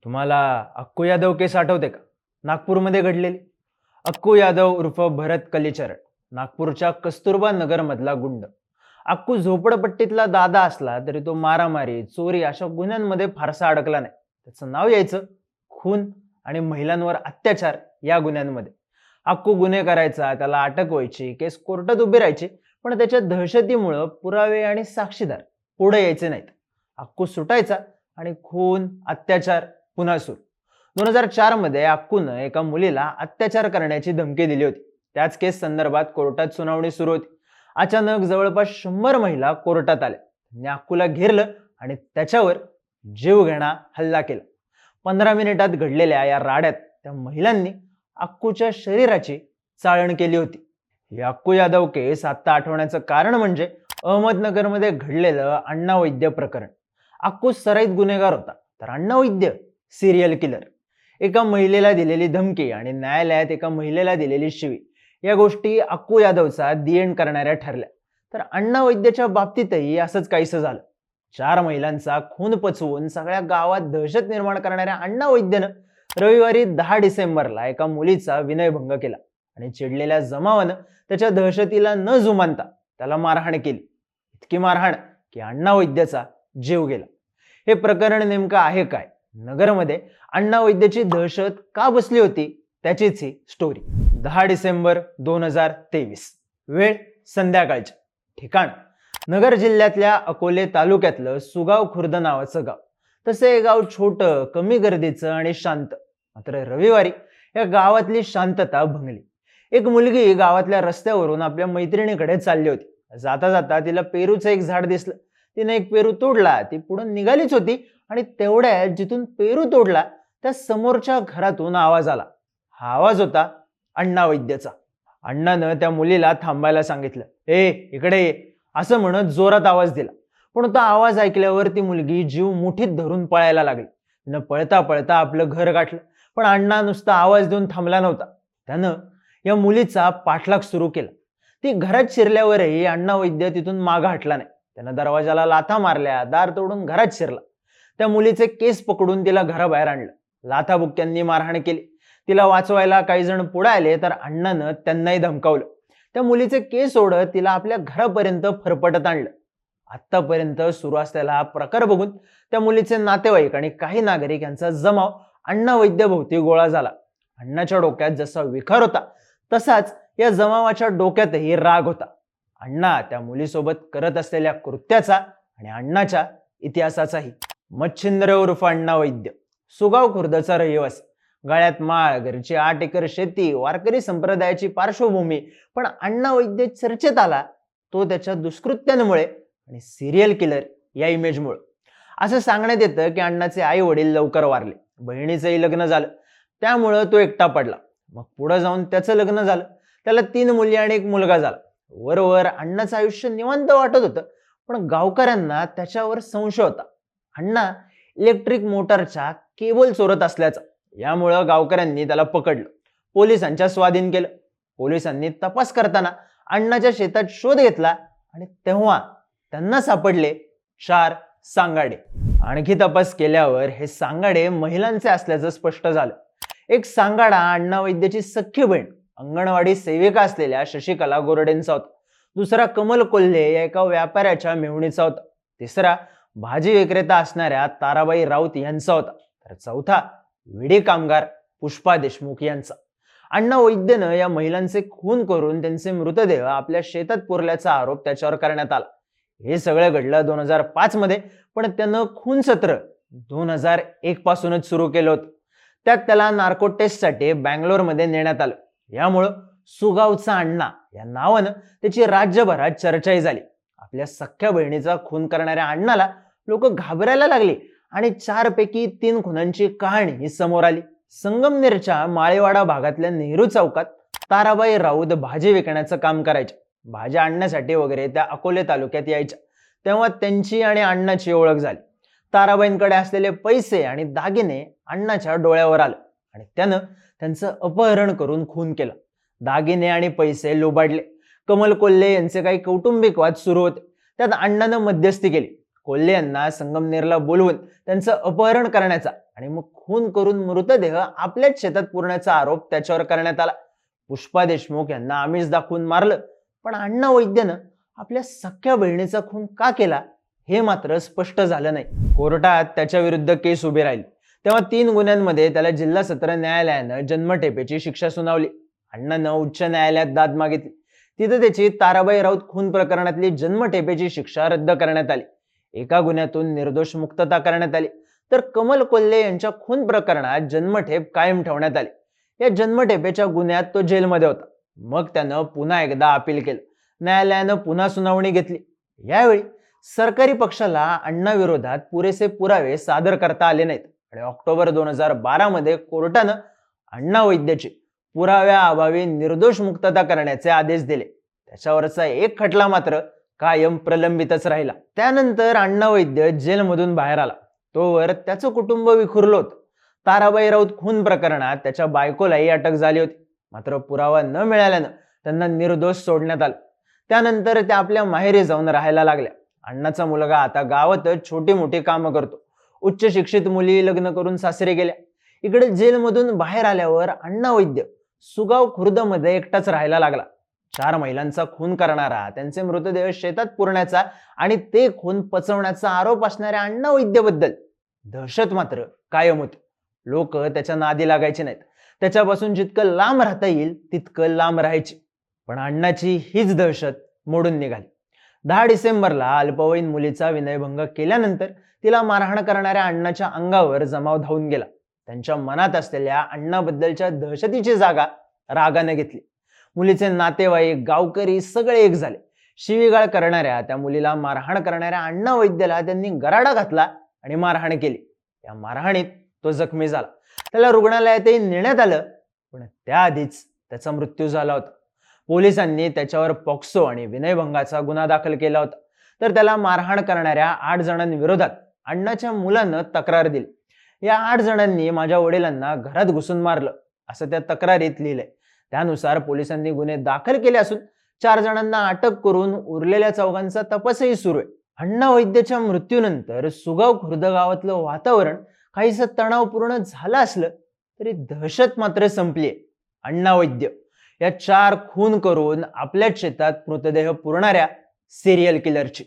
तुम्हाला अक्कू यादव केस आठवते का? नागपूरमध्ये घडलेली. अक्कू यादव उर्फ भरत कलीचरण, नागपूरच्या कस्तुरबा नगर मधला गुंड. अक्कू झोपडपट्टीतला दादा असला तरी तो मारामारी, चोरी अशा गुन्ह्यांमध्ये फारसा अडकला नाही. त्याचं नाव यायचं खून आणि महिलांवर अत्याचार या गुन्ह्यांमध्ये. अक्कू गुन्हे करायचा, त्याला अटक व्हायची, केस कोर्टात उभी राहायची, पण त्याच्या दहशतीमुळं पुरावे आणि साक्षीदार पुढे यायचे नाहीत. अक्कू सुटायचा आणि खून, अत्याचार पुन्हा सुरू. 2004 मध्ये अक्कूनं एका मुलीला अत्याचार करण्याची धमकी दिली होती. त्याच केस संदर्भात कोर्टात सुनावणी सुरू होती. अचानक जवळपास 100 महिला कोर्टात आल्या. त्यांनी अक्कूला घेरलं आणि त्याच्यावर जीवघेणा हल्ला केला. 15 मिनिटात घडलेल्या या राड्यात त्या महिलांनी अक्कूच्या शरीराची चाळण केली होती. ही अक्कू यादव केस आता आठवण्याचं कारण म्हणजे अहमदनगरमध्ये घडलेलं अण्णा वैद्य प्रकरण. अक्कू सराईत गुन्हेगार होता, तर अण्णा वैद्य सिरियल किलर. एका महिलेला दिलेली धमकी आणि न्यायालयात एका महिलेला दिलेली शिवी या गोष्टी अक्कू यादवचा दी एंड करणाऱ्या ठरल्या. तर अण्णा वैद्यच्या बाबतीतही असंच काहीसं झालं. 4 महिलांचा खून पचवून सगळ्या गावात दहशत निर्माण करणाऱ्या अण्णा वैद्यनं रविवारी 10 डिसेंबरला एका मुलीचा विनयभंग केला आणि चिडलेल्या जमावानं त्याच्या दहशतीला न जुमानता त्याला मारहाण केली. इतकी मारहाण की अण्णा वैद्यचा जीव गेला. हे प्रकरण नेमकं आहे काय? नगरमध्ये अण्णा वैद्यची दहशत का बसली होती? त्याचीच ही स्टोरी. 10 डिसेंबर 2023. वेळ संध्याकाळची. ठिकाण नगर जिल्ह्यातल्या अकोले तालुक्यातलं सुगाव खुर्द नावाचं गाव. तसे हे गाव छोटं, कमी गर्दीचं आणि शांत. मात्र रविवारी या गावातली शांतता भंगली. एक मुलगी गावातल्या रस्त्यावरून आपल्या मैत्रिणीकडे चालली होती. जाता जाता तिला पेरूचं एक झाड दिसलं. तिने एक पेरू तोडला. ती पुढे निघालीच होती आणि तेवढ्यात जिथून पेरू तोडला त्या समोरच्या घरातून आवाज आला. हा आवाज होता अण्णा वैद्यचा. अण्णानं त्या मुलीला थांबायला सांगितलं. इकडे ये असं म्हणत जोरात आवाज दिला. पण तो आवाज ऐकल्यावर ती मुलगी जीव मुठीत धरून पळायला लागली. तिनं पळता पळता आपलं घर गाठलं. पण अण्णा नुसता आवाज देऊन थांबला नव्हता. त्यानं या मुलीचा पाठलाग सुरू केला. ती घरात शिरल्यावरही अण्णा वैद्य तिथून मागं हटला नाही. त्यानं दरवाजाला लाथा मारल्या, दार तोडून घरात शिरला. त्या मुलीचे केस पकडून तिला घराबाहेर आणलं. लाथाबुक्क्यांनी मारहाण केली. तिला वाचवायला काही जण पुढे आले तर अण्णानं त्यांनाही धमकावलं. त्या मुलीचे केस ओढत तिला आपल्या घरापर्यंत फरफटत आणलं. आतापर्यंत सुरू असलेला हा प्रकार बघून त्या मुलीचे नातेवाईक आणि काही नागरिक यांचा जमाव अण्णा वैद्यभोवती गोळा झाला. अण्णाच्या डोक्यात जसा विकार होता तसाच या जमावाच्या डोक्यातही राग होता. अण्णा त्या मुलीसोबत करत असलेल्या कृत्याचा आणि अण्णाच्या इतिहासाचाही. मच्छिंद्र उर्फ अण्णा वैद्य, सुगाव खुर्दचा रहिवासी. गळ्यात माळ, घरची 8 एकर शेती, वारकरी संप्रदायाची पार्श्वभूमी. पण अण्णा वैद्य चर्चेत आला तो त्याच्या दुष्कृत्यांमुळे आणि सिरियल किलर या इमेजमुळे. असं सांगण्यात येतं की अण्णाचे आई वडील लवकर वारले. बहिणीचंही लग्न झालं, त्यामुळं तो एकटा पडला. मग पुढे जाऊन त्याचं लग्न झालं. त्याला 3 मुली आणि 1 मुलगा झाला. वरवर अण्णाचं आयुष्य निवांत वाटत होतं. पण गावकऱ्यांना त्याच्यावर संशय होता. अण्णा इलेक्ट्रिक मोटरच्या केबल चोरत असल्याचा. यामुळं गावकऱ्यांनी त्याला पकडलं, पोलिसांच्या स्वाधीन केलं. पोलिसांनी तपास करताना अण्णाच्या शेतात शोध घेतला आणि तेव्हा त्यांना सापडले 4 सांगाडे. आणखी तपास केल्यावर हे सांगाडे महिलांचे असल्याचं स्पष्ट झालं. एक सांगाडा अण्णा वैद्यची सख्खी बहीण, अंगणवाडी सेविका असलेल्या शशिकला गोरडेंचा होता. दुसरा कमल कोल्हे या एका व्यापाऱ्याच्या मेहुणीचा होता. तिसरा भाजी विक्रेता असणाऱ्या ताराबाई राऊत यांचा होता. तर चौथा विडी कामगार पुष्पा देशमुख यांचा. अण्णा वैद्यनं या महिलांचे खून करून त्यांचे मृतदेह आपल्या शेतात पुरल्याचा आरोप त्याच्यावर करण्यात आला. हे सगळं घडलं 2005 मध्ये. पण त्यानं खून सत्र 2001 पासूनच सुरू केलं होतं. त्यात त्याला नार्को टेस्टसाठी बँगलोरमध्ये नेण्यात आलं. यामुळं सुगावचा अण्णा या नावानं त्याची राज्यभरात चर्चाही झाली. आपल्या सख्ख्या बहिणीचा खून करणाऱ्या अण्णाला लोक घाबरायला लागली आणि 4 पैकी 3 खुनांची कहाणी ही समोर आली. संगमनेरच्या माळेवाडा भागातल्या नेहरू चौकात ताराबाई राऊत भाजी विकण्याचं काम करायच्या. भाज्या आणण्यासाठी वगैरे त्या अकोले तालुक्यात यायच्या. तेव्हा त्यांची आणि अण्णाची ओळख झाली. ताराबाईंकडे असलेले पैसे आणि दागिने अण्णाच्या डोळ्यावर आलं आणि त्यानं त्यांचं अपहरण करून खून केलं. दागिने आणि पैसे लुबाडले. कमल कोल्हे यांचे काही कौटुंबिक वाद सुरू होते. त्यात अण्णानं मध्यस्थी केली. कोल्हे यांना संगमनेरला बोलवून त्यांचं अपहरण करण्याचा आणि मग खून करून मृतदेह आपल्याच शेतात पुरण्याचा आरोप त्याच्यावर करण्यात आला. पुष्पा देशमुख यांना आमिष दाखवून मारलं, पण अण्णा वैद्यनं आपल्या सख्या बहिणीचा खून का केला हे मात्र स्पष्ट झालं नाही. कोर्टात त्याच्या विरुद्ध केस उभी राहिली तेव्हा 3 गुन्ह्यांमध्ये त्याला जिल्हा सत्र न्यायालयानं जन्मठेपेची शिक्षा सुनावली. अण्णानं उच्च न्यायालयात दाद मागितली. तिथे त्याची ताराबाई राऊत खून प्रकरणातली जन्मठेपेची शिक्षा रद्द करण्यात आली. एका गुन्ह्यातून निर्दोष मुक्तता करण्यात आली, तर कमल कोल्हे यांच्या खून प्रकरणात जन्मठेप कायम ठेवण्यात आली. या जन्मठेपेच्या गुन्ह्यात तो जेलमध्ये होता. मग त्यानं पुन्हा एकदा अपील केलं. न्यायालयानं पुन्हा सुनावणी घेतली. यावेळी सरकारी पक्षाला अण्णाविरोधात पुरेसे पुरावे सादर करता आले नाहीत आणि ऑक्टोबर 2012 मध्ये कोर्टानं अण्णा वैद्यची पुराव्याअभावी निर्दोष मुक्तता करण्याचे आदेश दिले. त्याच्यावरचा एक खटला मात्र कायम प्रलंबितच राहिला. त्यानंतर अण्णा वैद्य जेलमधून बाहेर आला. तोवर त्याचं कुटुंब विखुरलं होतं. ताराबाई राऊत खून प्रकरणात त्याच्या बायकोलाही अटक झाली होती. मात्र पुरावा न मिळाल्यानं त्यांना निर्दोष सोडण्यात आलं. त्यानंतर त्या आपल्या माहेरी जाऊन राहायला लागल्या. अण्णाचा मुलगा आता गावातच छोटी मोठी कामं करतो. उच्च शिक्षित मुली लग्न करून सासरे गेल्या. इकडे जेलमधून बाहेर आल्यावर अण्णा वैद्य सुगाव खुर्दमध्ये एकटाच राहायला लागला. 4 महिलांचा खून करणारा, त्यांचे मृतदेह शेतात पुरण्याचा आणि ते खून पचवण्याचा आरोप असणाऱ्या अण्णा वैद्यबद्दल दहशत मात्र कायम होती. लोक त्याच्या नादी लागायचे नाहीत. त्याच्यापासून जितकं लांब राहता येईल तितकं लांब राहायचे. पण अण्णाची हीच दहशत मोडून निघाली. 10 डिसेंबरला अल्पवयीन मुलीचा विनयभंग केल्यानंतर तिला मारहाण करणाऱ्या अण्णाच्या अंगावर जमाव धावून गेला. त्यांच्या मनात असलेल्या अण्णाबद्दलच्या दहशतीची जागा रागाने घेतली. मुलीचे नातेवाईक, गावकरी सगळे एक झाले. शिवीगाळ करणाऱ्या त्या मुलीला मारहाण करणाऱ्या अण्णा वैद्यला त्यांनी गराडा घातला आणि मारहाण केली. या मारहाणीत तो जखमी झाला. त्याला रुग्णालयातही नेण्यात आलं, पण त्याआधीच त्याचा मृत्यू झाला होता. पोलिसांनी त्याच्यावर पॉक्सो आणि विनयभंगाचा गुन्हा दाखल केला होता. तर त्याला मारहाण करणाऱ्या 8 जणांविरोधात अण्णाच्या मुलानं तक्रार दिली. या 8 जणांनी माझ्या वडिलांना घरात घुसून मारलं असं त्या तक्रारीत लिहिलंय. त्यानुसार पोलिसांनी गुन्हे दाखल केले असून 4 जणांना अटक करून उरलेल्या 4घांचा तपासही सुरू आहे. अण्णा वैद्यच्या मृत्यूनंतर सुगाव खुर्द गावातलं वातावरण काहीसं तणावपूर्ण झालं असलं तरी दहशत मात्र संपलीये. अण्णा वैद्य या 4 खून करून आपल्याच शेतात मृतदेह पुरणाऱ्या सिरियल किलरची.